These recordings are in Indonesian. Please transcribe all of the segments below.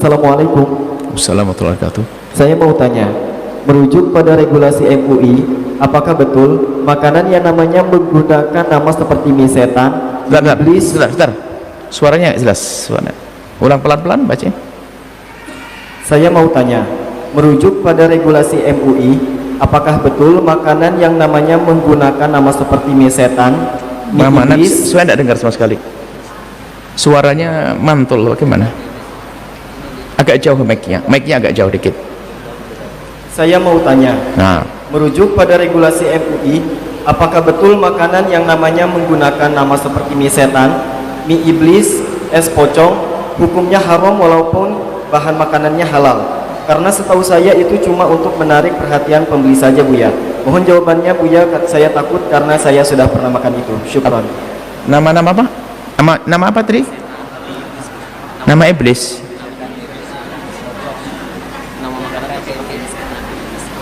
Assalamualaikum. Assalamualaikum warahmatullahi wabarakatuh. Saya mau tanya, merujuk pada regulasi MUI, apakah betul makanan yang namanya menggunakan nama seperti mie setan, iblis? Sebentar. Suaranya jelas. Suara. Ulang pelan-pelan baca. Saya mau tanya, merujuk pada regulasi MUI, apakah betul makanan yang namanya menggunakan nama seperti mie setan, mie iblis? Saya tidak dengar sama sekali. Suaranya mantul bagaimana? Agak jauh mic-nya agak jauh dikit. Saya mau tanya, Nah, merujuk pada regulasi MUI, apakah betul makanan yang namanya menggunakan nama seperti mie setan, mie iblis, es pocong, hukumnya haram walaupun bahan makanannya halal? Karena setahu saya itu cuma untuk menarik perhatian pembeli saja, Buya. Mohon jawabannya, Buya. Saya takut karena saya sudah pernah makan itu. Syukran. nama apa? Nama apa tadi? Nama iblis.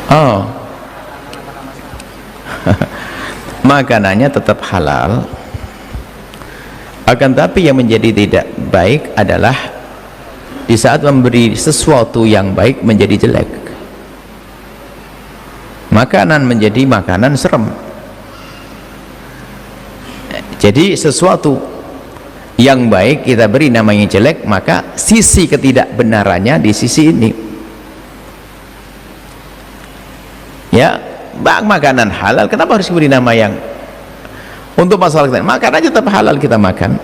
Oh. Makanannya tetap halal. Akan tapi yang menjadi tidak baik adalah di saat memberi sesuatu yang baik menjadi jelek. Makanan menjadi makanan serem. Jadi sesuatu yang baik kita beri namanya jelek, maka sisi ketidakbenarannya di sisi ini. Ya, makanan halal, kenapa harus diberi nama yang untuk masalah kita? Makanannya tetap halal kita makan,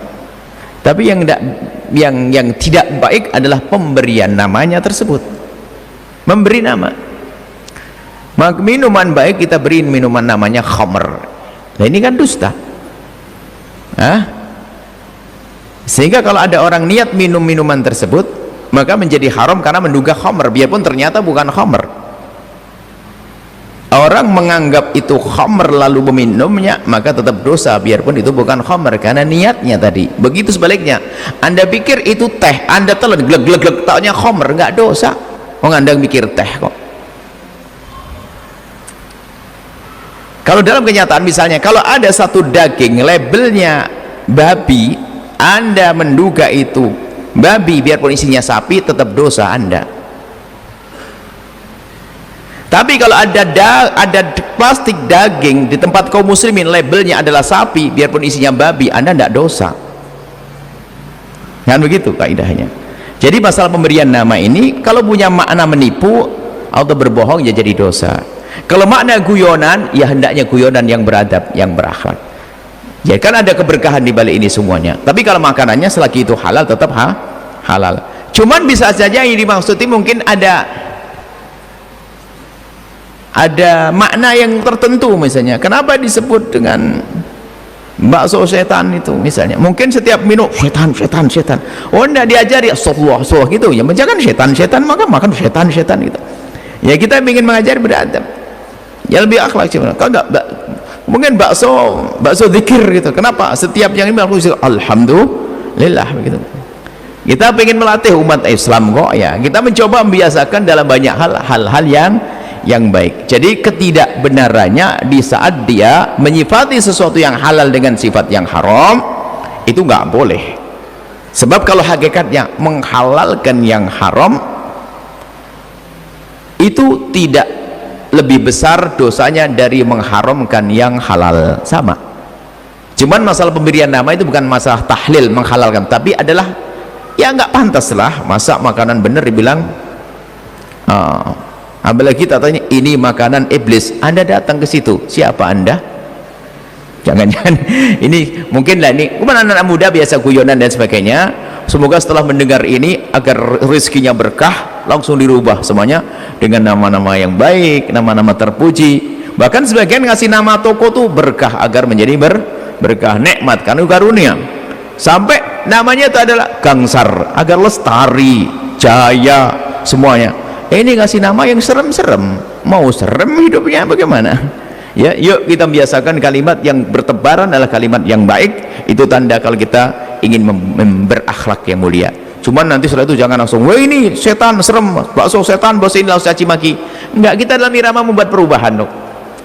tapi yang tidak baik adalah pemberian namanya tersebut, memberi nama. Minuman baik kita beri minuman namanya khamr, nah ini kan dusta. Sehingga kalau ada orang niat minum minuman tersebut, maka menjadi haram karena menduga khamr, biarpun ternyata bukan khamr. Orang menganggap itu khamr lalu meminumnya, maka tetap dosa biarpun itu bukan khamr karena niatnya tadi. Begitu sebaliknya, Anda pikir itu teh, Anda telan glek taunya khamr, nggak dosa. Anda mikir teh kok. Kalau dalam kenyataan misalnya, kalau ada satu daging labelnya babi, Anda menduga itu babi biarpun isinya sapi, tetap dosa Anda. Tapi kalau ada plastik daging di tempat kaum muslimin labelnya adalah sapi biarpun isinya babi, Anda tidak dosa. Kan begitu kaidahnya. Jadi masalah pemberian nama ini kalau punya makna menipu atau berbohong ya jadi dosa. Kalau makna guyonan, ya hendaknya guyonan yang beradab, yang berakhlak. Ya kan ada keberkahan di balik ini semuanya. Tapi kalau makanannya selagi itu halal tetap halal. Cuman bisa saja yang dimaksud mungkin ada makna yang tertentu, misalnya kenapa disebut dengan bakso setan itu misalnya, mungkin setiap minum setan oh enggak diajari astagfirullah gitu ya, jangan setan maka makan setan gitu ya. Kita ingin mengajar beradab ya, lebih akhlak sih. Kalau enggak mungkin bakso zikir gitu, kenapa setiap yang ini alhamdulillah begitu. Kita ingin melatih umat Islam kok ya, kita mencoba membiasakan dalam banyak hal-hal yang baik. Jadi ketidakbenarannya di saat dia menyifati sesuatu yang halal dengan sifat yang haram, itu nggak boleh. Sebab kalau hakikatnya menghalalkan yang haram, itu tidak lebih besar dosanya dari mengharamkan yang halal, sama. Cuman masalah pemberian nama itu bukan masalah tahlil menghalalkan, tapi adalah ya nggak pantas lah masa makanan bener dibilang apalagi kita tanya ini makanan iblis, Anda datang ke situ, siapa Anda? Jangan-jangan ini mungkin lah, ini anak-anak muda biasa guyonan dan sebagainya. Semoga setelah mendengar ini agar rezekinya berkah, langsung dirubah semuanya dengan nama-nama yang baik, nama-nama terpuji. Bahkan sebagian ngasih nama toko tuh berkah, agar menjadi berkah, nikmat karena karunia. Sampai namanya itu adalah Gangsar, agar lestari, jaya semuanya. Ini ngasih nama yang serem-serem, mau serem hidupnya bagaimana ya? Yuk kita biasakan kalimat yang bertebaran adalah kalimat yang baik. Itu tanda kalau kita ingin berakhlak yang mulia. Cuman nanti setelah itu jangan langsung, wah ini setan serem, bakso setan, bos ini langsung caci maki. Enggak, kita dalam irama membuat perubahan dok.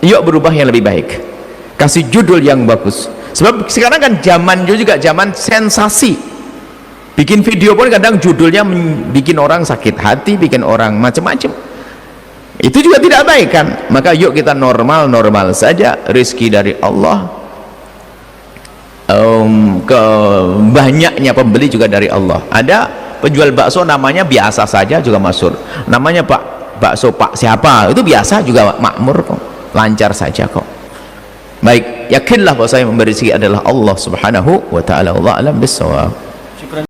Yuk berubah yang lebih baik, kasih judul yang bagus. Sebab sekarang kan zaman juga zaman sensasi. Bikin video pun kadang judulnya bikin orang sakit hati, bikin orang macam-macam, itu juga tidak baik kan. Maka yuk kita normal saja, rezeki dari Allah, banyaknya pembeli juga dari Allah. Ada penjual bakso namanya biasa saja juga masyhur, namanya bakso Pak siapa, itu biasa juga makmur kok, lancar saja kok. Baik, yakinlah bahwa yang memberi rezeki adalah Allah Subhanahu wa ta'ala. Wallahu a'lam bissawab.